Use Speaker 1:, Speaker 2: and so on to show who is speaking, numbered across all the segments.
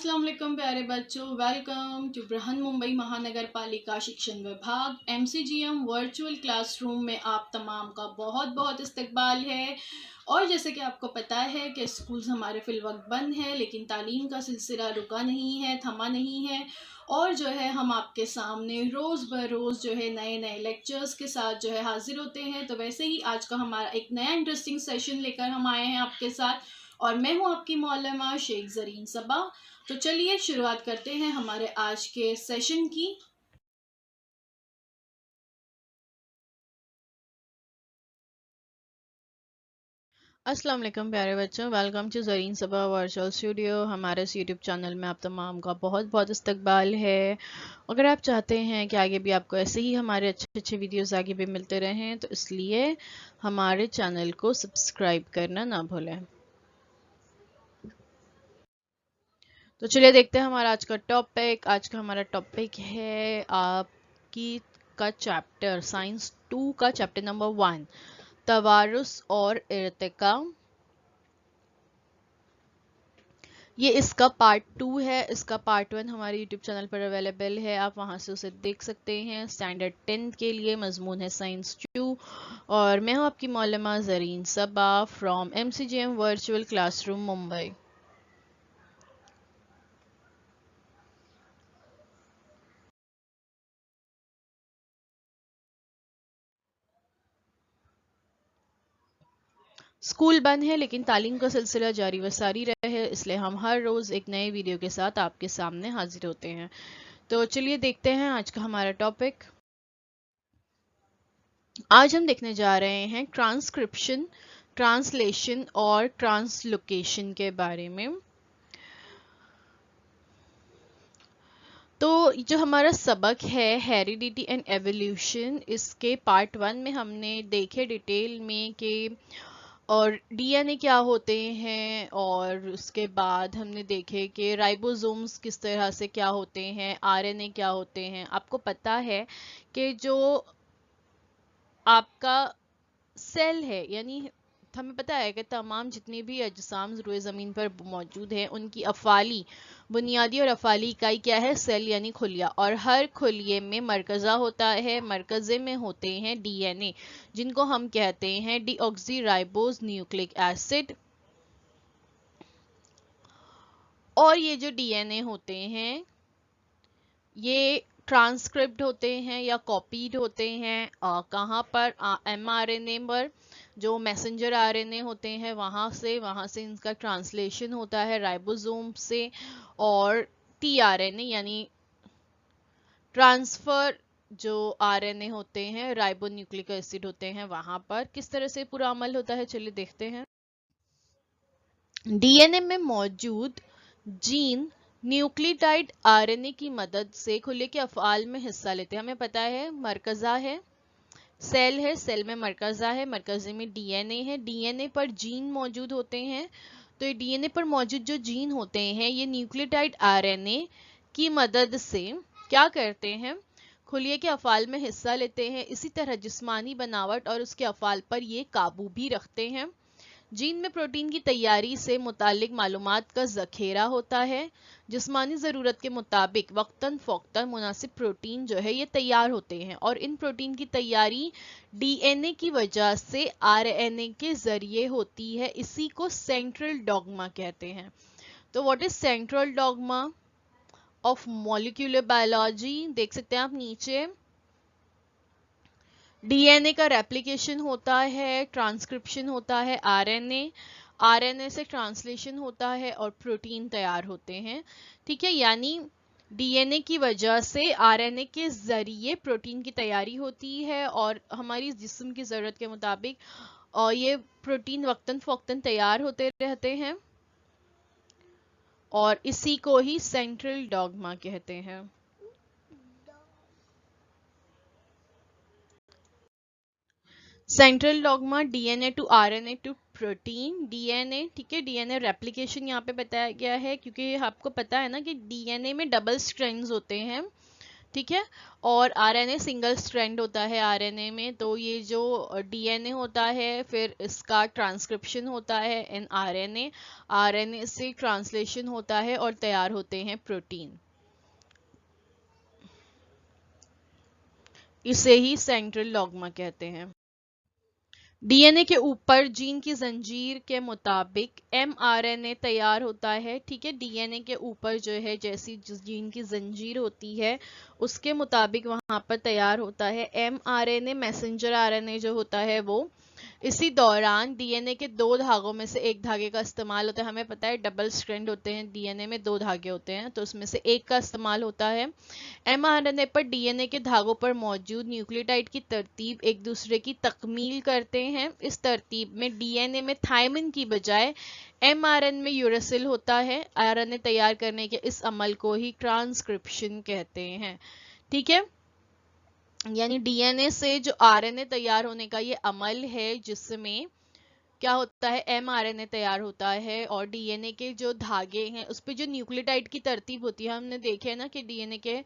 Speaker 1: अस्सलाम वालेकुम प्यारे बच्चों, वेलकम टू बृहन मुंबई महानगर पालिका शिक्षण विभाग MCGM वर्चुअल क्लासरूम में आप तमाम का बहुत बहुत इस्तकबाल है। और जैसे कि आपको पता है कि स्कूल्स हमारे फिलवक्त बंद हैं, लेकिन तालीम का सिलसिला रुका नहीं है, थमा नहीं है। और जो है हम आपके सामने रोज़ ब रोज़ जो है नए नए लेक्चर्स के साथ जो है हाजिर होते हैं। तो वैसे ही आज का हमारा एक नया इंटरेस्टिंग सेशन लेकर हम आए हैं आपके साथ, और मैं हूं आपकी मौलमा शेख ज़रीन सबा। तो चलिए शुरुआत करते हैं हमारे आज के सेशन की।
Speaker 2: अस्सलाम वालेकुम प्यारे बच्चों, welcome to Zareen Saba virtual studio. हमारे इस यूट्यूब चैनल में आप तमाम का बहुत बहुत इस्तकबाल है। अगर आप चाहते हैं कि आगे भी आपको ऐसे ही हमारे अच्छे अच्छे वीडियोस आगे भी मिलते रहें, तो इसलिए हमारे चैनल को सब्सक्राइब करना ना भूलें। तो चलिए देखते हैं हमारा आज का टॉपिक। आज का हमारा टॉपिक है आपकी का चैप्टर साइंस 2 का चैप्टर नंबर 1, तवारुस और इर्तिका। ये इसका पार्ट 2 है। इसका पार्ट 1 हमारे यूट्यूब चैनल पर अवेलेबल है, आप वहां से उसे देख सकते हैं। स्टैंडर्ड 10 के लिए मजमून है साइंस 2। और मैं हूं आपकी मौलमा Zareen Saba from MCGM virtual classroom Mumbai. School बंद है, लेकिन तालीम का सिलसिला जारी व सारी रहे, इसलिए हम हर रोज़ एक नए वीडियो के साथ आपके सामने हाजिर होते हैं। तो चलिए देखते हैं आज का हमारा टॉपिक। आज हम देखने जा रहे हैं ट्रांसक्रिप्शन, ट्रांसलेशन और ट्रांसलोकेशन के बारे में। तो जो हमारा सबक है हेरिडिटी एंड एवोल्यूशन, इसके पार्ट 1 में हमने देखे डिटेल में कि और DNA क्या होते हैं, और उसके बाद हमने देखे कि राइबोसोम्स किस तरह से क्या होते हैं, RNA क्या होते हैं। आपको पता है कि जो आपका सेल है, यानी हमें पता है कि तमाम जितने भी अजसाम रुए ज़मीन पर मौजूद हैं, उनकी अफाली बुनियादी और अफाली इकाई क्या है? सेल यानी खुलिया। और हर खुलिये में मरकज़ा होता है, मरकज़े में होते हैं DNA, जिनको हम कहते हैं डीऑक्सी न्यूक्लिक एसिड। और ये जो DNA होते हैं ये ट्रांसक्रिप्ट होते हैं या कॉपीड होते हैं कहाँ पर? mRNA पर, जो मैसेंजर RNA होते हैं वहाँ से इनका ट्रांसलेशन होता है राइबोसोम से। और tRNA यानी ट्रांसफर, जो RNA होते हैं राइबोन्यूक्लिक एसिड होते हैं, वहाँ पर किस तरह से पूरा अमल होता है चलिए देखते हैं। DNA में मौजूद जीन न्यूक्लियोटाइड RNA की मदद से खुले के अफ़आल में हिस्सा लेते हैं। हमें पता है मरकज़ा है, सेल में मरकज़ा है, मरकज़े में DNA है, DNA पर जीन मौजूद होते हैं। तो ये DNA पर मौजूद जो जीन होते हैं ये न्यूक्लियोटाइड RNA की मदद से क्या करते हैं? खुलिये के अफ़आल में हिस्सा लेते हैं। इसी तरह जिस्मानी बनावट और उसके अफ़आल पर ये काबू भी रखते हैं। जीन में प्रोटीन की तैयारी से मुतालिक मालूमात का ज़ख़ीरा होता है। जिस्मानी ज़रूरत के मुताबिक वक्तन फ़ौक्तन मुनासिब प्रोटीन जो है ये तैयार होते हैं, और इन प्रोटीन की तैयारी DNA की वजह से RNA के ज़रिए होती है। इसी को सेंट्रल डॉग्मा कहते हैं। तो what is central dogma of molecular biology? देख सकते हैं आप नीचे। DNA का रेप्लिकेशन होता है, ट्रांसक्रिप्शन होता है RNA से ट्रांसलेशन होता है और प्रोटीन तैयार होते हैं। ठीक है, यानी DNA की वजह से RNA के जरिए प्रोटीन की तैयारी होती है, और हमारी जिस्म की ज़रूरत के मुताबिक और ये प्रोटीन वक्तन फ़ौक्तन तैयार होते रहते हैं, और इसी को ही सेंट्रल डॉग्मा कहते हैं। Central dogma DNA to RNA to protein. DNA, ठीक है, DNA रेप्लिकेशन यहाँ पे बताया गया है, क्योंकि आपको पता है ना कि DNA में डबल स्ट्रैंड्स होते हैं। ठीक है। और आरएनए सिंगल स्ट्रैंड होता है आरएनए में, तो ये जो डीएनए होता है फिर इसका ट्रांसक्रिप्शन होता है इन आरएनए, आरएनए से ट्रांसलेशन होता है और तैयार होते हैं प्रोटीन। इसे ही सेंट्रल डॉग्मा कहते हैं। डीएनए के ऊपर जीन की जंजीर के मुताबिक एमआरएनए तैयार होता है, ठीक है। डीएनए के ऊपर जो है जैसी जीन की जंजीर होती है उसके मुताबिक वहां पर तैयार होता है एमआरएनए। मैसेंजर आरएनए जो होता है वो इसी दौरान डीएनए के दो धागों में से एक धागे का इस्तेमाल होता है। हमें पता है डबल स्ट्रैंड होते हैं डीएनए में, दो धागे होते हैं, तो उसमें से एक का इस्तेमाल होता है। एमआरएनए पर डीएनए के धागों पर मौजूद न्यूक्लियोटाइड की तरतीब एक दूसरे की तकमील करते हैं। इस तरतीब में डीएनए में थायमिन की बजाय एमआरएनए में यूरेसिल होता है। आरएनए तैयार करने के इस अमल को ही ट्रांसक्रिप्शन कहते हैं, ठीक है। यानी डीएनए से जो आरएनए तैयार होने का ये अमल है जिसमें क्या होता है एमआरएनए तैयार होता है और डीएनए के जो धागे हैं उस पे जो न्यूक्लियोटाइड की तरतीब होती है, हमने देखे है ना कि डीएनए के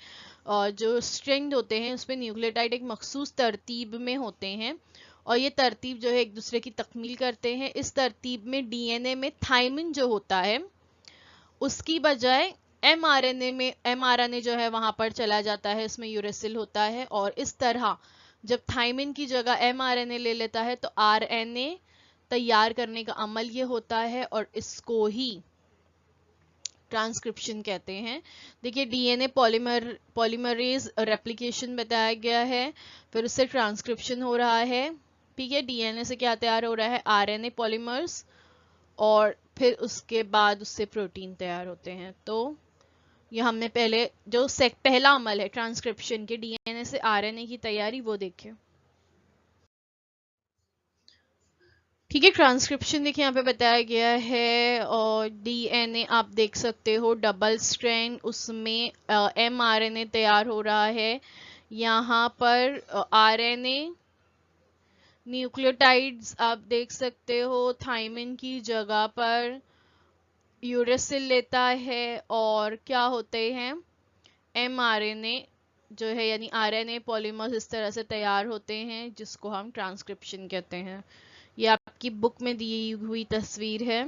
Speaker 2: जो स्ट्रैंड होते हैं उस पे न्यूक्लियोटाइड एक मखसूस तरतीब में होते हैं और ये तरतीब जो है एक दूसरे की तकमील करते हैं। इस तरतीब में डीएनए में थायमिन जो होता है उसकी बजाय एमआरएनए जो है वहां पर चला जाता है, इसमें यूरेसिल होता है और इस तरह जब थायमिन की जगह एमआरएनए ले लेता है तो आरएनए तैयार करने का अमल ये होता है और इसको ही ट्रांसक्रिप्शन कहते हैं। देखिए डीएनए पॉलीमरेज रेप्लिकेशन बताया गया है, फिर उससे ट्रांसक्रिप्शन हो रहा है, ठीक है। डीएनए से क्या तैयार हो रहा है आरएनए पॉलीमर्स और फिर उसके बाद उससे प्रोटीन तैयार होते हैं। तो ये हमने पहले जो पहला अमल है ट्रांसक्रिप्शन के डीएनए से आरएनए की तैयारी वो देखे, ठीक है। ट्रांसक्रिप्शन देखिए यहाँ पे बताया गया है और डीएनए आप देख सकते हो डबल स्ट्रैंड, उसमें एमआरएनए तैयार हो रहा है। यहाँ पर आरएनए न्यूक्लियोटाइड्स आप देख सकते हो थायमिन की जगह पर यूरेसिल लेता है और क्या होते हैं एमआरएनए जो है यानी आरएनए पॉलीमर्स इस तरह से तैयार होते हैं जिसको हम ट्रांसक्रिप्शन कहते हैं। ये आपकी बुक में दी हुई तस्वीर है।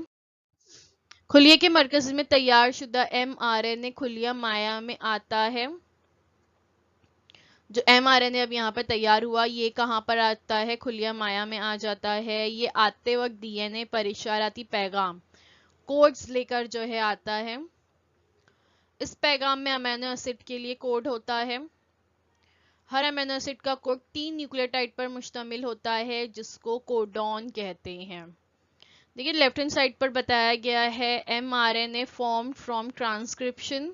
Speaker 2: खुलिये के मरकज में तैयार शुदा एमआरएनए खुलिया माया में आता है। जो एमआरएनए अब यहाँ पर तैयार हुआ ये कहाँ पर आता है, खुलिया माया में आ जाता है। ये आते वक्त डीएनए पर इशाराती पैगाम कोड्स लेकर जो है आता है। इस पैगाम में अमीनो एसिड के लिए कोड होता है। हर अमीनो एसिड का कोड 3 न्यूक्लियोटाइड पर मुश्तमिल होता है जिसको कोडॉन कहते हैं। देखिए लेफ्ट हैंड साइड पर बताया गया है mRNA form from transcription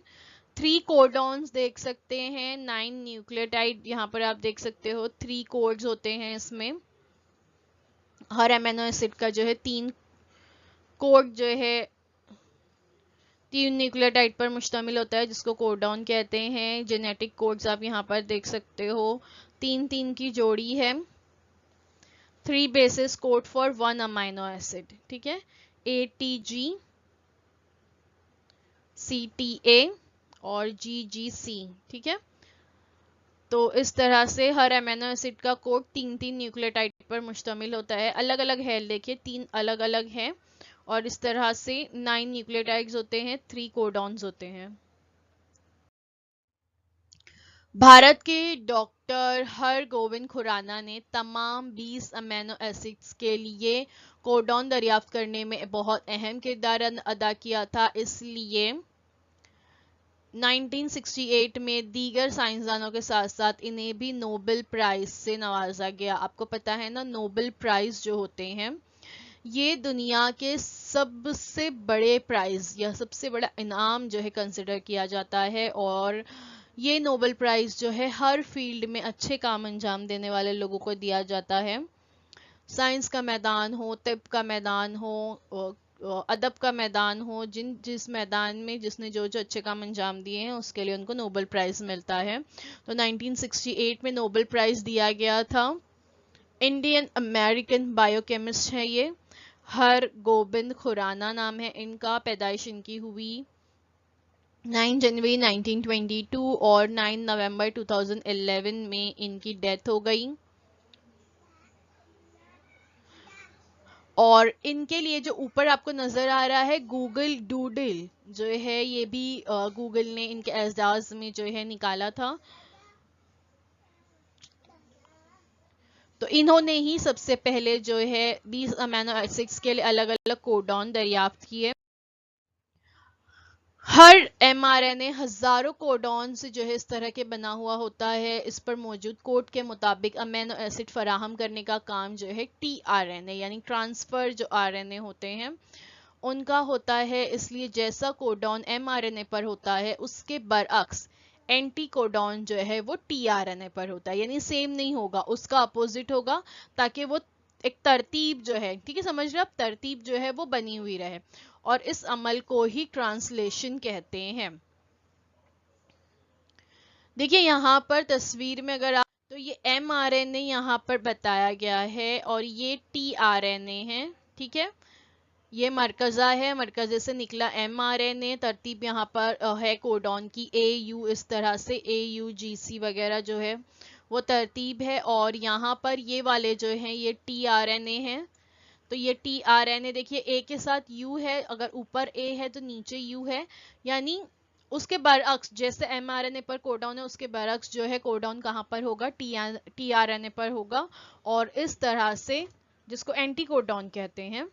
Speaker 2: 3 codons देख सकते हैं, 9 न्यूक्लियोटाइड यहाँ पर आप देख सकते हो 3 कोड्स होते हैं इसमें। हर अमीनो एसिड का जो है 3 कोड जो है 3 न्यूक्लियोटाइड पर मुश्तमिल होता है जिसको कोडॉन कहते हैं। जेनेटिक कोड्स आप यहाँ पर देख सकते हो 3-3 की जोड़ी है। 3 basis code for 1 amino acid, ठीक है, ATG, CTA और GGC, ठीक है। तो इस तरह से हर अमीनो एसिड का कोड 3-3 न्यूक्लियोटाइड पर मुश्तमिल होता है। अलग अलग है, देखिए 3 अलग अलग हैं और इस तरह से 9 न्यूक्लियोटाइड्स होते हैं, 3 कोडॉन्स होते हैं। भारत के डॉक्टर हरगोविंद खुराना ने तमाम 20 अमीनो एसिड्स के लिए कोडॉन दरियाफ्त करने में बहुत अहम किरदार अदा किया था, इसलिए 1968 में दीगर साइंसदानों के साथ साथ इन्हें भी नोबेल प्राइज से नवाजा गया। आपको पता है ना नोबेल प्राइज जो होते हैं ये दुनिया के सबसे बड़े प्राइज या सबसे बड़ा इनाम जो है कंसिडर किया जाता है और ये नोबेल प्राइज जो है हर फील्ड में अच्छे काम अंजाम देने वाले लोगों को दिया जाता है। साइंस का मैदान हो, तिब का मैदान हो, अदब का मैदान हो, जिस मैदान में जिसने जो जो अच्छे काम अंजाम दिए हैं उसके लिए उनको नोबेल प्राइज मिलता है। तो 1968 में नोबेल प्राइज दिया गया था। इंडियन अमेरिकन बायोकेमिस्ट है ये, हर गोबिंद खुराना नाम है इनका, पैदाइश इनकी हुई 9 जनवरी 1922 और 9 नवंबर 2011 में इनकी डेथ हो गई। और इनके लिए जो ऊपर आपको नजर आ रहा है गूगल डूडल जो है, ये भी गूगल ने इनके एजाज में जो है निकाला था। तो इन्होंने ही सबसे पहले जो है 20 अमीनो एसिड्स के लिए अलग अलग कोडॉन दरियाफ्त किए। हर एमआरएनए हजारों कोडॉन से जो है इस तरह के बना हुआ होता है। इस पर मौजूद कोड के मुताबिक अमीनो एसिड फराहम करने का काम जो है टीआरएनए यानी ट्रांसफर जो आरएनए होते हैं उनका होता है। इसलिए जैसा कोडॉन एमआरएनए पर होता है उसके बरअक्स एंटी कोडॉन जो है वो टीआरएनए पर होता है, यानी सेम नहीं होगा, उसका अपोजिट होगा, ताकि वो एक तरतीब जो है, ठीक है समझ रहे आप, तरतीब जो है वो बनी हुई रहे। और इस अमल को ही ट्रांसलेशन कहते हैं। देखिए यहाँ पर तस्वीर में अगर आप, तो ये एमआरएनए यहाँ पर बताया गया है और ये टीआरएनए है, ठीक है। ये मरकज़ा है, मरकज़े से निकला एमआरएनए। तरतीब यहाँ पर है कोडॉन की AU, इस तरह से AUGC वगैरह जो है वो तरतीब है। और यहाँ पर ये वाले जो हैं ये टीआरएनए हैं। तो ये टीआरएनए देखिए ए के साथ यू है, अगर ऊपर ए है तो नीचे यू है, यानी उसके बरअक्स जैसे एमआरएनए पर कोडॉन है उसके बरअक्स जो है कोडॉन कहाँ पर होगा, टीआरएनए पर होगा। और इस तरह से जिसको एंटी कोडॉन कहते हैं,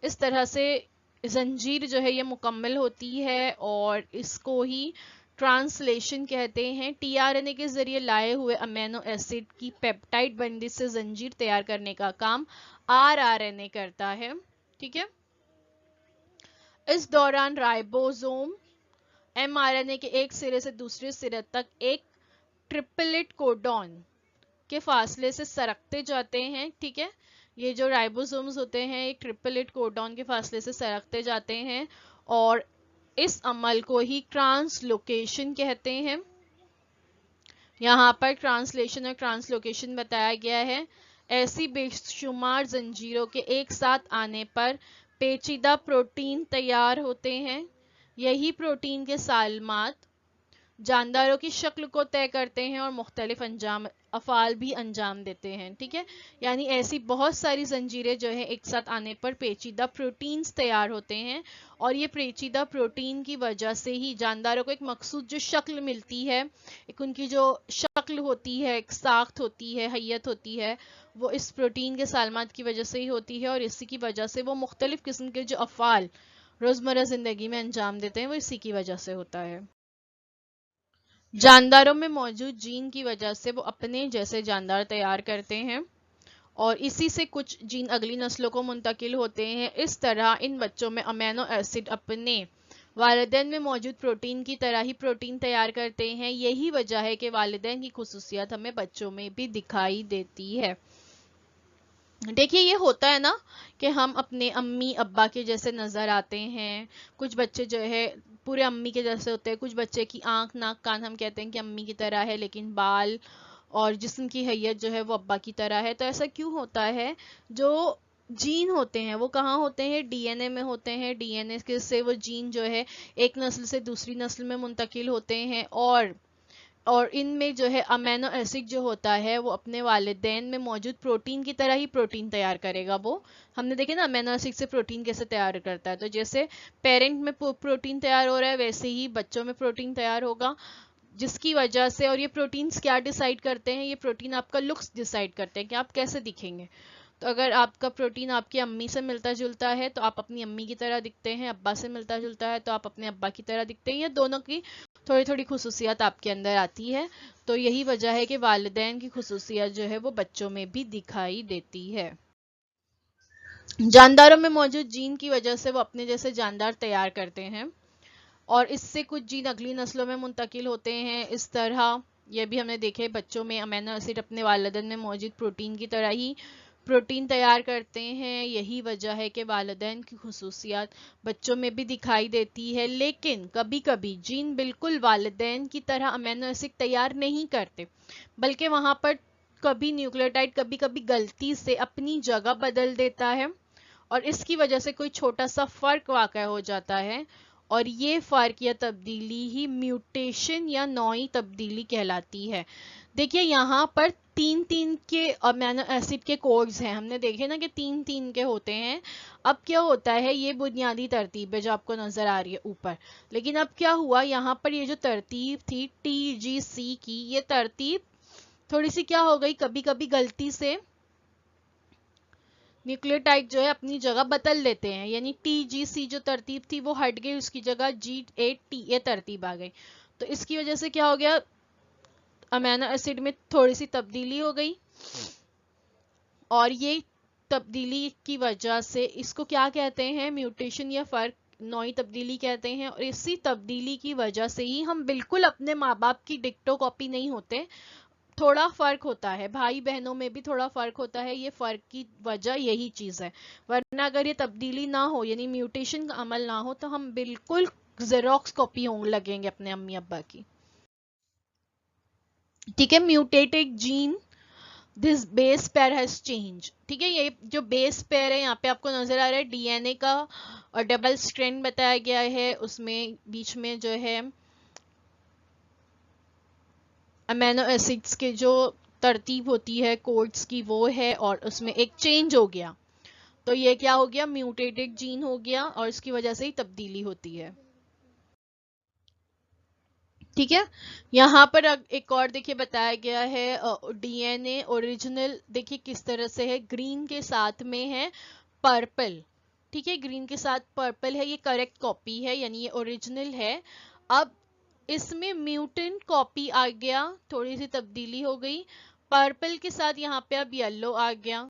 Speaker 2: इस तरह से जंजीर जो है ये मुकम्मल होती है और इसको ही ट्रांसलेशन कहते हैं। टीआरएनए के जरिए लाए हुए अमीनो एसिड की पेप्टाइड बंदिश से जंजीर तैयार करने का काम आरआरएनए करता है, ठीक है। इस दौरान राइबोसोम एमआरएनए के एक सिरे से दूसरे सिरे तक एक ट्रिपलेट कोडॉन के फासले से सरकते जाते हैं, ठीक है। ये जो राइबोसोम्स होते हैं एक ट्रिपलेट कोडॉन के फासले से सरकते जाते हैं और इस अमल को ही ट्रांसलोकेशन कहते हैं। यहाँ पर ट्रांसलेशन और ट्रांसलोकेशन बताया गया है। ऐसी बेशुमार जंजीरों के एक साथ आने पर पेचीदा प्रोटीन तैयार होते हैं। यही प्रोटीन के सालमात जानदारों की शक्ल को तय करते हैं और मुख्तलिफ अफाल भी अंजाम देते हैं, ठीक है। यानी ऐसी बहुत सारी जंजीरें जो है एक साथ आने पर पेचीदा प्रोटीन्स तैयार होते हैं और ये पेचीदा प्रोटीन की वजह से ही जानदारों को एक मखसूस जो शक्ल मिलती है, एक उनकी जो शक्ल होती है, एक साख्त होती है, हैयत होती है, वो इस प्रोटीन के सालमात की वजह से ही होती है। और इसी की वजह से वो मुख्तलिफ किस्म के जो अफाल रोजमर्रा जिंदगी में अंजाम देते हैं वो इसी की वजह से होता है। जानदारों में मौजूद जीन की वजह से वो अपने जैसे जानदार तैयार करते हैं और इसी से कुछ जीन अगली नस्लों को मुंतकिल होते हैं। इस तरह इन बच्चों में अमीनो एसिड अपने वालिदैन में मौजूद प्रोटीन की तरह ही प्रोटीन तैयार करते हैं। यही वजह है कि वालिदैन की खुसूसियत हमें बच्चों में भी दिखाई देती है। देखिए ये होता है ना कि हम अपने अम्मी अब्बा के जैसे नज़र आते हैं। कुछ बच्चे जो है पूरे अम्मी के जैसे होते हैं, कुछ बच्चे की आंख नाक कान हम कहते हैं कि अम्मी की तरह है, लेकिन बाल और जिस्म की हैयत जो है वो अब्बा की तरह है। तो ऐसा क्यों होता है? जो जीन होते हैं वो कहाँ होते हैं? डीएनए में होते हैं। डीएनए के से वो जीन जो है एक नस्ल से दूसरी नस्ल में मुंतकिल होते हैं और इनमें जो है अमीनो एसिड जो होता है वो अपने वालिदैन में मौजूद प्रोटीन की तरह ही प्रोटीन तैयार करेगा। वो हमने देखे ना अमीनो एसिड से प्रोटीन कैसे तैयार करता है। तो जैसे पेरेंट में प्रोटीन तैयार हो रहा है वैसे ही बच्चों में प्रोटीन तैयार होगा, जिसकी वजह से, और ये प्रोटीन्स क्या डिसाइड करते हैं? ये प्रोटीन आपका लुक्स डिसाइड करते हैं कि आप कैसे दिखेंगे। तो अगर आपका प्रोटीन आपकी अम्मी से मिलता जुलता है तो आप अपनी अम्मी की तरह दिखते हैं, अब्बा से मिलता जुलता है तो आप अपने अब्बा की तरह दिखते हैं। ये दोनों की थोड़ी थोड़ी खुसूसियत आपके अंदर आती है। तो यही वजह है कि वालिदैन की खुसूसियत जो है वो बच्चों में भी दिखाई देती है। जानदारों में मौजूद जीन की वजह से वो अपने जैसे जानदार तैयार करते हैं और इससे कुछ जीन अगली नस्लों में मुंतकिल होते हैं। इस तरह यह भी हमने देखे बच्चों में अमीनो एसिड अपने वालिदैन में मौजूद प्रोटीन की तरह ही प्रोटीन तैयार करते हैं। यही वजह है कि वालिदैन की खुसूसियत बच्चों में भी दिखाई देती है। लेकिन कभी कभी जीन बिल्कुल वालिदैन की तरह अमीनो एसिड तैयार नहीं करते, बल्कि वहां पर कभी न्यूक्लियोटाइड कभी कभी गलती से अपनी जगह बदल देता है और इसकी वजह से कोई छोटा सा फर्क वाक़या हो जाता है और ये फर्क या तब्दीली ही म्यूटेशन या नई तब्दीली कहलाती है। देखिए यहाँ पर तीन तीन के अमीनो एसिड के कोड्स हैं, हमने देखे ना कि तीन तीन के होते हैं। अब क्या होता है, ये बुनियादी तरतीब है जो आपको नजर आ रही है ऊपर, लेकिन अब क्या हुआ, यहाँ पर ये जो तरतीब थी TGC की, ये तरतीब थोड़ी सी क्या हो गई, कभी कभी गलती से न्यूक्लियोटाइड जो है अपनी जगह बदल लेते हैं, यानी TGC जो तरतीब थी वो हट गई, उसकी जगह G8T ये तरतीब आ गई। तो इसकी वजह से क्या हो गया, अमीनो एसिड में थोड़ी सी तब्दीली हो गई, और ये तब्दीली की वजह से इसको क्या कहते हैं, म्यूटेशन या फर्क, नई तब्दीली कहते हैं। और इसी तब्दीली की वजह से ही हम बिल्कुल अपने माँ बाप की डिक्टो कॉपी नहीं होते, थोड़ा फर्क होता है, भाई बहनों में भी थोड़ा फर्क होता है, ये फर्क की वजह यही चीज है। वरना अगर ये तब्दीली ना हो, यानी म्यूटेशन का अमल ना हो, तो हम बिल्कुल जेरोक्स कॉपी होंगे लगेंगे अपने अम्मी अब्बा की। ठीक है, mutated gene, this base pair has change. ठीक है, ये जो बेस पेयर है यहाँ पे आपको नजर आ रहा है DNA का, और डबल स्ट्रैंड बताया गया है, उसमें बीच में जो है अमीनो एसिड्स के जो तरतीब होती है कोड्स की वो है, और उसमें एक चेंज हो गया, तो ये क्या हो गया, म्यूटेटेड जीन हो गया, और इसकी वजह से ही तब्दीली होती है। ठीक है, यहाँ पर एक और देखिए बताया गया है DNA ओरिजिनल, देखिए किस तरह से है, ग्रीन के साथ में है पर्पल। ठीक है, ग्रीन के साथ पर्पल है, ये करेक्ट कॉपी है, यानी ये ओरिजिनल है। अब इसमें म्यूटेंट कॉपी आ गया, थोड़ी सी तब्दीली हो गई, पर्पल के साथ यहाँ पे अब येलो आ गया।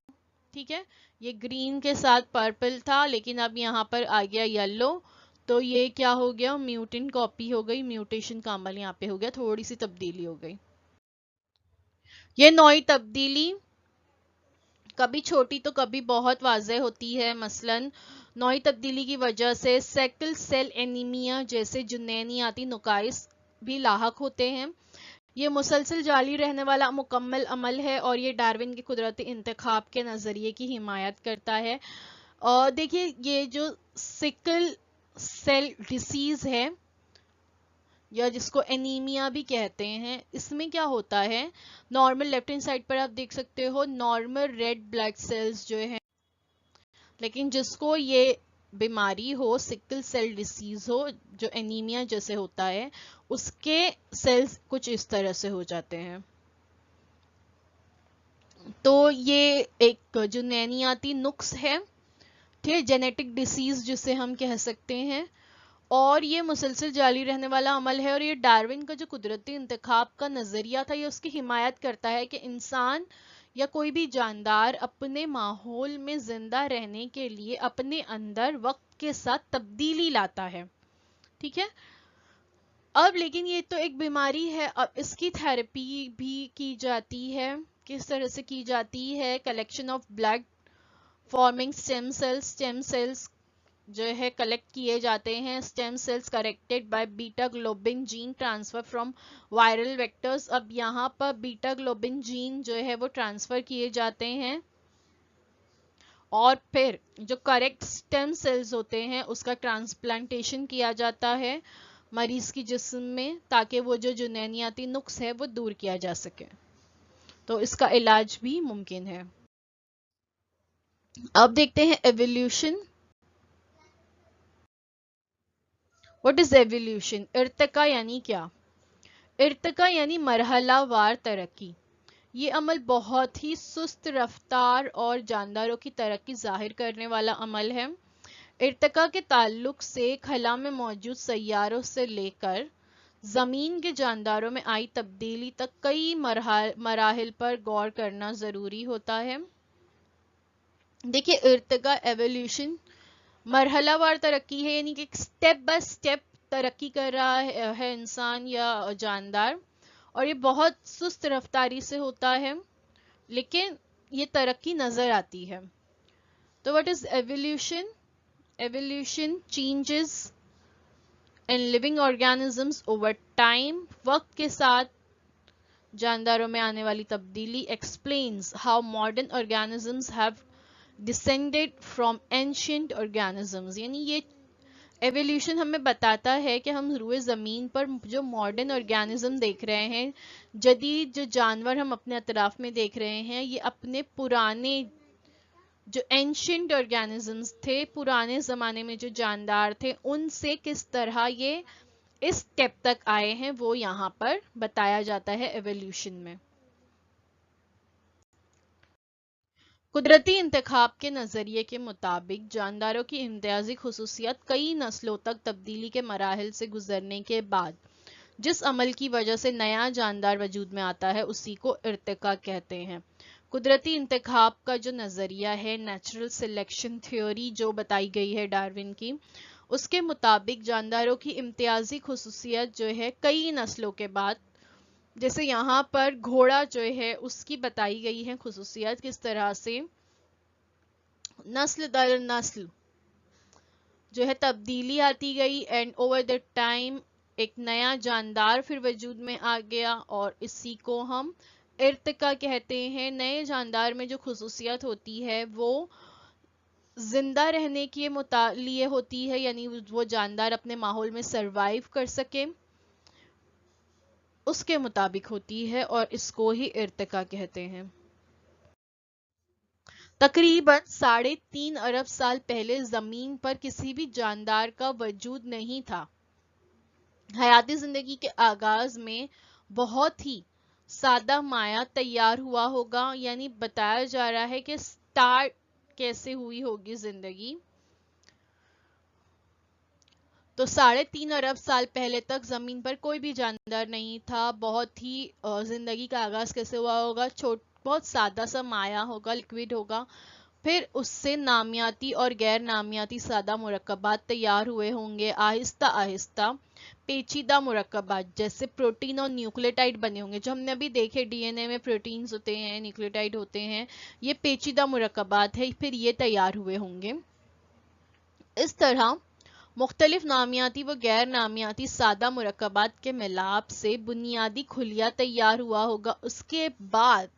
Speaker 2: ठीक है, ये ग्रीन के साथ पर्पल था, लेकिन अब यहाँ पर आ गया येलो, तो ये क्या हो गया, म्यूटेंट कॉपी हो गई, म्यूटेशन का अमल यहाँ पे हो गया, थोड़ी सी तब्दीली हो गई। ये नई तब्दीली कभी छोटी तो कभी बहुत वाज़ेह होती है, मसलन नई तब्दीली की वजह से सेकल सेल एनीमिया जैसे जुनैनियाती नुकाइस भी लाहक होते हैं। ये मुसलसल जारी रहने वाला मुकम्मल अमल है, और ये डार्विन के कुदरती इंतखाब के नज़रिए की हिमायत करता है। और देखिए ये जो सिकल सेल डिसीज है, या जिसको एनीमिया भी कहते हैं, इसमें क्या होता है, नॉर्मल लेफ्ट हैंड साइड पर आप देख सकते हो नॉर्मल रेड ब्लड सेल्स जो है, लेकिन जिसको ये बीमारी हो, सिकल सेल डिसीज हो, जो एनीमिया जैसे होता है, उसके सेल्स कुछ इस तरह से हो जाते हैं। तो ये एक जुनैनियाती नुक्स है, ठीक है, जेनेटिक डिसीज जिसे हम कह सकते हैं, और ये मुसलसल जारी रहने वाला अमल है। और ये डार्विन का जो कुदरती इंतखाब का नजरिया था, ये उसकी हिमायत करता है कि इंसान या कोई भी जानदार अपने माहौल में जिंदा रहने के लिए अपने अंदर वक्त के साथ तब्दीली लाता है। ठीक है, अब लेकिन ये तो एक बीमारी है, अब इसकी थेरेपी भी की जाती है। किस तरह से की जाती है, collection of blood forming stem cells जो है कलेक्ट किए जाते हैं, stem cells corrected by beta globin gene transfer from viral vectors. अब यहाँ पर बीटा ग्लोबिन जीन जो है वो ट्रांसफर किए जाते हैं, और फिर जो करेक्ट स्टेम सेल्स होते हैं उसका ट्रांसप्लांटेशन किया जाता है मरीज की जिस्म में, ताकि वो जो जुनैनियाती नुक्स है वो दूर किया जा सके, तो इसका इलाज भी मुमकिन है। अब देखते हैं evolution. What is evolution, Irtika यानी क्या, इर्तिका यानी मरहलावार तरक्की। ये अमल बहुत ही सुस्त रफ्तार और जानदारों की तरक्की जाहिर करने वाला अमल है। इर्तिका के ताल्लुक से खला में मौजूद सैयारों से लेकर जमीन के जानदारों में आई तब्दीली तक कई मराहिल पर गौर करना जरूरी होता है। देखिए इर्तिका एवोल्यूशन मरहलावार तरक्की है, यानी कि स्टेप बाय स्टेप तरक्की कर रहा है इंसान या जानदार, और ये बहुत सुस्त रफ्तारी से होता है, लेकिन ये तरक्की नजर आती है। तो what is evolution, evolution changes in living organisms over time, वक्त के साथ जानदारों में आने वाली तब्दीली explains how modern organisms have descended from ancient organisms, यानी ये एवोल्यूशन हमें बताता है कि हम रूए ज़मीन पर जो मॉडर्न ऑर्गेनिज्म देख रहे हैं, जदीद जो जानवर हम अपने अतराफ में देख रहे हैं, ये अपने पुराने जो एंशियंट ऑर्गेनिजम्स थे, पुराने ज़माने में जो जानदार थे, उनसे किस तरह ये इस स्टेप तक आए हैं, वो यहाँ पर बताया जाता है एवोल्यूशन में। कुदरती इंतखाब के नज़रिए के मुताबिक जानदारों की इम्तियाजी खुसूसियत कई नस्लों तक तब्दीली के मराहिल से गुजरने के बाद जिस अमल की वजह से नया जानदार वजूद में आता है, उसी को इर्तिका कहते हैं। कुदरती इंतखाब का जो नज़रिया है, नेचुरल सिलेक्शन थ्योरी जो बताई गई है डार्विन की, उसके मुताबिक जानदारों की इम्तियाजी खुसूसियत जो है कई नस्लों के बाद, जैसे यहाँ पर घोड़ा जो है उसकी बताई गई है खुसूसियत, किस तरह से नस्ल दर नस्ल जो है तब्दीली आती गई एंड ओवर द टाइम एक नया जानदार फिर वजूद में आ गया और इसी को हम इर्तिका कहते हैं। नए जानदार में जो खुसूसियत होती है वो जिंदा रहने के लिए होती है, यानी वो जानदार अपने माहौल में सरवाइव कर सके, उसके मुताबिक होती है और इसको ही इर्तिका कहते हैं। तकरीबन 3.5 अरब साल पहले जमीन पर किसी भी जानदार का वजूद नहीं था। हयाती जिंदगी के आगाज में बहुत ही सादा माया तैयार हुआ होगा, यानी बताया जा रहा है कि स्टार्ट कैसे हुई होगी जिंदगी। तो 3.5 अरब साल पहले तक जमीन पर कोई भी जानदार नहीं था। बहुत ही जिंदगी का आगाज कैसे हुआ होगा, बहुत सादा सा माया होगा, लिक्विड होगा, फिर उससे नामियाती और गैर नामियाती सादा मुरक्कबात तैयार हुए होंगे। आहिस्ता आहिस्ता पेचीदा मुरक्कबात जैसे प्रोटीन और न्यूक्लियोटाइड बने होंगे। जो हमने अभी देखे डीएनए में प्रोटीन्स होते हैं, न्यूक्लियोटाइड होते हैं, ये पेचीदा मुरक्कबात है, फिर ये तैयार हुए होंगे। इस तरह मुख्तलिफ नामियाती व गैर नामियाती सादा मुरक्कबात के मिलाप से बुनियादी खुलिया तैयार हुआ होगा। उसके बाद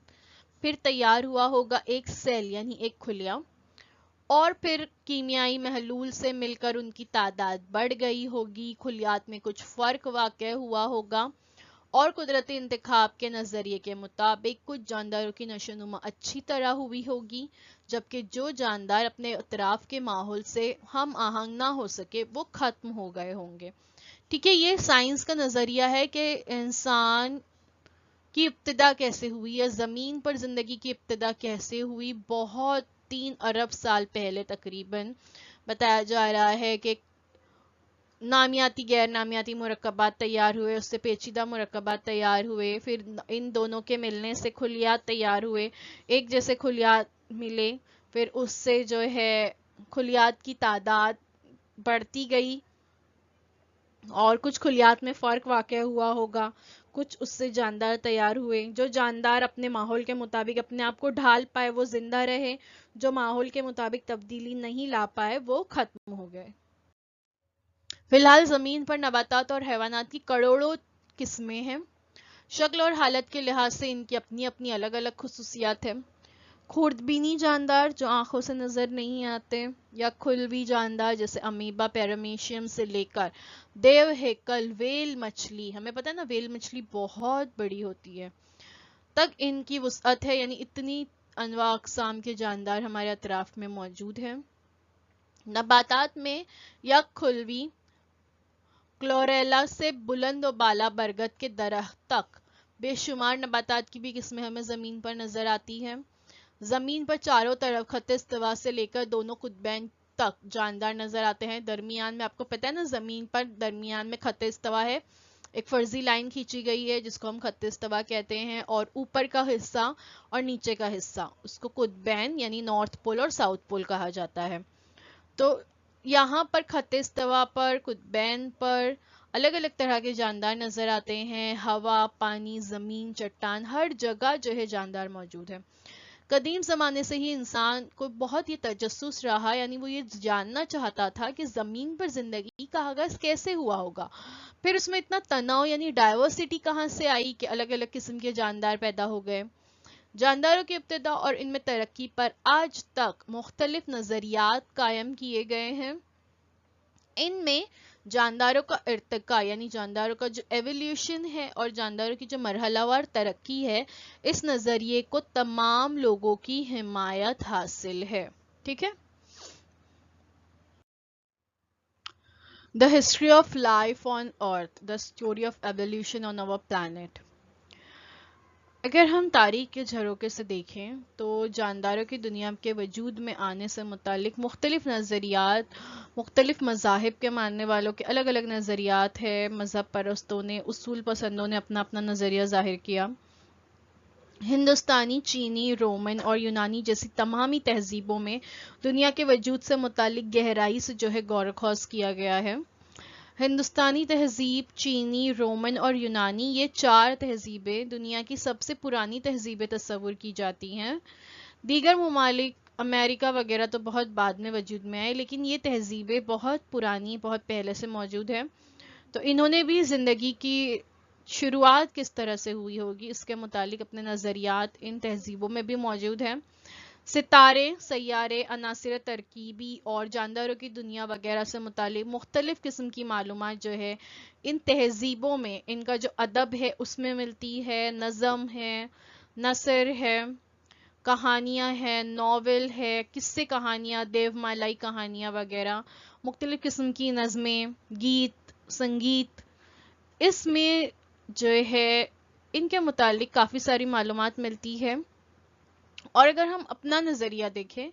Speaker 2: फिर तैयार हुआ होगा एक सेल यानी एक खुलिया, और फिर कीमियाई महलूल से मिलकर उनकी तादाद बढ़ गई होगी, खुलियात में कुछ फर्क वाक़ हुआ होगा और कुदरती इंतखाब के नज़रिए के मुताबिक कुछ जानदारों की नशोनुमा अच्छी तरह हुई होगी, जबकि जो जानदार अपने अतराफ के माहौल से हम आहंग ना हो सके वो खत्म हो गए होंगे। ठीक है, ये साइंस का नज़रिया है कि इंसान की इब्तिदा कैसे हुई या ज़मीन पर ज़िंदगी की इब्तिदा कैसे हुई। बहुत 3 अरब साल पहले तकरीबन बताया जा रहा है कि नामियाती गैर नामियाती मुरक्कबात तैयार हुए, उससे पेचीदा मुरक्कबात तैयार हुए, फिर इन दोनों के मिलने से खुलियात तैयार हुए, एक जैसे खुलियात मिले, फिर उससे जो है खुलियात की तादाद बढ़ती गई और कुछ खुलियात में फ़र्क वाक़ हुआ होगा, कुछ उससे जानदार तैयार हुए। जो जानदार अपने माहौल के मुताबिक अपने आप को ढाल पाए वो जिंदा रहे, जो माहौल के मुताबिक तब्दीली नहीं ला पाए वो खत्म हो गए। फिलहाल ज़मीन पर नबातात और हैवानात की करोड़ों किस्में हैं। शक्ल और हालत के लिहाज से इनकी अपनी अपनी अलग अलग खुसूसियात हैं। खुर्दबीनी जानदार जो आंखों से नजर नहीं आते, या खुलवी जानदार जैसे अमीबा पैरामीशियम से लेकर देव हेकल वेल मछली, हमें पता है ना वेल मछली बहुत बड़ी होती है, तक इनकी वुसअत है, यानी इतनी अनवा अक़साम के जानदार हमारे अतराफ में मौजूद हैं। नबातात में या खुलवी क्लोरेला से बुलंद और बाला बरगद के दरख्त तक बेशुमार नबातात की भी किस्में हमें ज़मीन पर नजर आती हैं। ज़मीन पर चारों तरफ खत्ते इस्तिवा से लेकर दोनों कुतबैन तक जानदार नजर आते हैं। दरमियान में आपको पता है ना, ज़मीन पर दरमियान में खत्ते इस्तिवा है, एक फर्जी लाइन खींची गई है जिसको हम खत्ते इस्तिवा कहते हैं, और ऊपर का हिस्सा और नीचे का हिस्सा उसको कुतबैन यानी नॉर्थ पोल और साउथ पोल कहा जाता है। तो यहाँ पर खत्ते इस्तिवा पर, कुतबैन पर अलग अलग तरह के जानदार नजर आते हैं। हवा, पानी, जमीन, चट्टान, हर जगह जो है जानदार मौजूद है। कदीम ज़माने से ही इंसान को बहुत ही तजस्सुस रहा, यानी वो ये जानना चाहता था कि ज़मीन पर ज़िंदगी का आगाज़ कैसे हुआ होगा, फिर उसमें इतना तनाव यानी डाइवर्सिटी कहाँ से आई कि अलग अलग किस्म के जानदार पैदा हो गए। जानदारों की इब्तिदा और इनमें तरक्की पर आज तक मुख्तलिफ नज़रियात कायम किए गए हैं। इनमें जानदारों का इर्तिका यानी जानदारों का जो एवोल्यूशन है और जानदारों की जो मरहलावार तरक्की है, इस नजरिए को तमाम लोगों की हिमायत हासिल है। ठीक है। The history of life on earth, the story of evolution on our planet. अगर हम तारीख के झरोके से देखें तो जानदारों की दुनिया के वजूद में आने से मुतालिक मुख्तलिफ नज़रियात, मुख्तलिफ मज़ाहिब के मानने वालों के अलग अलग नज़रियात है। मज़हब परस्तों ने, उसूल पसंदों ने अपना अपना नज़रिया ज़ाहिर किया। हिंदुस्तानी, चीनी, रोमन और यूनानी जैसी तमामी तहजीबों में दुनिया के वजूद से मुतालिक गहराई से जो है गौर खौज किया गया है। हिंदुस्तानी तहजीब, चीनी, रोमन और यूनानी, ये चार तहजीबें दुनिया की सबसे पुरानी तहजीबें तस्वुर की जाती हैं। दीगर ममालिक, अमेरिका वगैरह तो बहुत बाद में वजूद में आए, लेकिन ये तहजीबें बहुत पुरानी, बहुत पहले से मौजूद है। तो इन्होंने भी ज़िंदगी की शुरुआत किस तरह से हुई होगी इसके मुतालिक अपने नज़रियात इन तहजीबों में भी मौजूद हैं। सितारे, सैयारे, अनासिर तरकीबी और जानदारों की दुनिया वगैरह से मुतालिक मुख्तलिफ किस्म की मालूमात जो है इन तहजीबों में, इनका जो अदब है उसमें मिलती है। नज़म है, नसर है, कहानियाँ हैं, नावल है, किस्से कहानियाँ, देवमालाई कहानियाँ वगैरह, मुख्तलिफ किस्म की नज़में, गीत, संगीत, इसमें जो है इनके मुतालिक काफ़ी सारी मालूमात मिलती है। और अगर हम अपना नज़रिया देखें,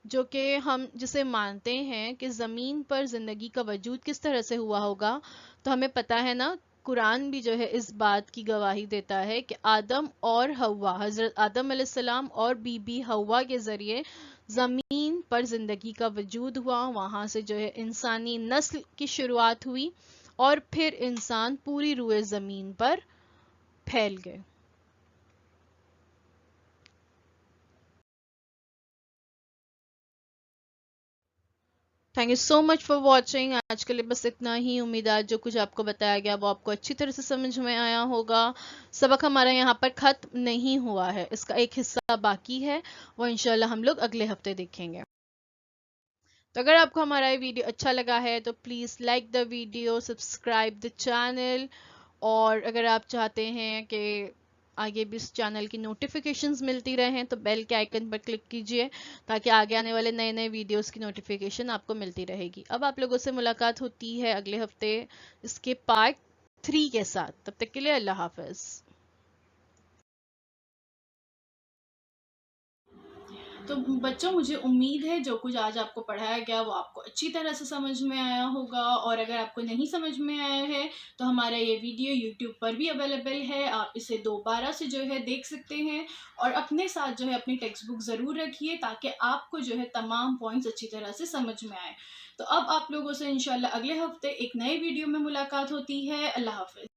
Speaker 2: जो कि हम जिसे मानते हैं कि ज़मीन पर ज़िंदगी का वजूद किस तरह से हुआ होगा, तो हमें पता है ना, कुरान भी जो है इस बात की गवाही देता है कि आदम और हवा, हज़रत आदम अलैहिस्सलाम और बीबी हवा के ज़रिए ज़मीन पर ज़िंदगी का वजूद हुआ। वहाँ से जो है इंसानी नस्ल की शुरुआत हुई और फिर इंसान पूरी रूए ज़मीन पर फैल गए। Thank you so much for watching. आज के लिए बस इतना ही। उम्मीद है जो कुछ आपको बताया गया वो आपको अच्छी तरह से समझ में आया होगा। सबक हमारा यहाँ पर ख़त्म नहीं हुआ है, इसका एक हिस्सा बाकी है, वो इंशाल्लाह हम लोग अगले हफ्ते देखेंगे। तो अगर आपको हमारा ये वीडियो अच्छा लगा है तो please like the video, subscribe the channel, और अगर आप चाहते हैं कि आगे भी इस चैनल की नोटिफिकेशंस मिलती रहें तो बेल के आइकन पर क्लिक कीजिए, ताकि आगे आने वाले नए नए वीडियोस की नोटिफिकेशन आपको मिलती रहेगी। अब आप लोगों से मुलाकात होती है अगले हफ्ते इसके पार्ट 3 के साथ। तब तक के लिए अल्लाह हाफ़िज़।
Speaker 1: तो बच्चों, मुझे उम्मीद है जो कुछ आज आपको पढ़ाया गया वो आपको अच्छी तरह से समझ में आया होगा। और अगर आपको नहीं समझ में आया है तो हमारा ये वीडियो यूट्यूब पर भी अवेलेबल है, आप इसे दोबारा से जो है देख सकते हैं। और अपने साथ जो है अपनी टेक्स्ट बुक ज़रूर रखिए, ताकि आपको जो है तमाम पॉइंट्स अच्छी तरह से समझ में आए। तो अब आप लोगों से इंशाल्लाह अगले हफ्ते एक नए वीडियो में मुलाकात होती है। अल्लाह हाफ़िज़।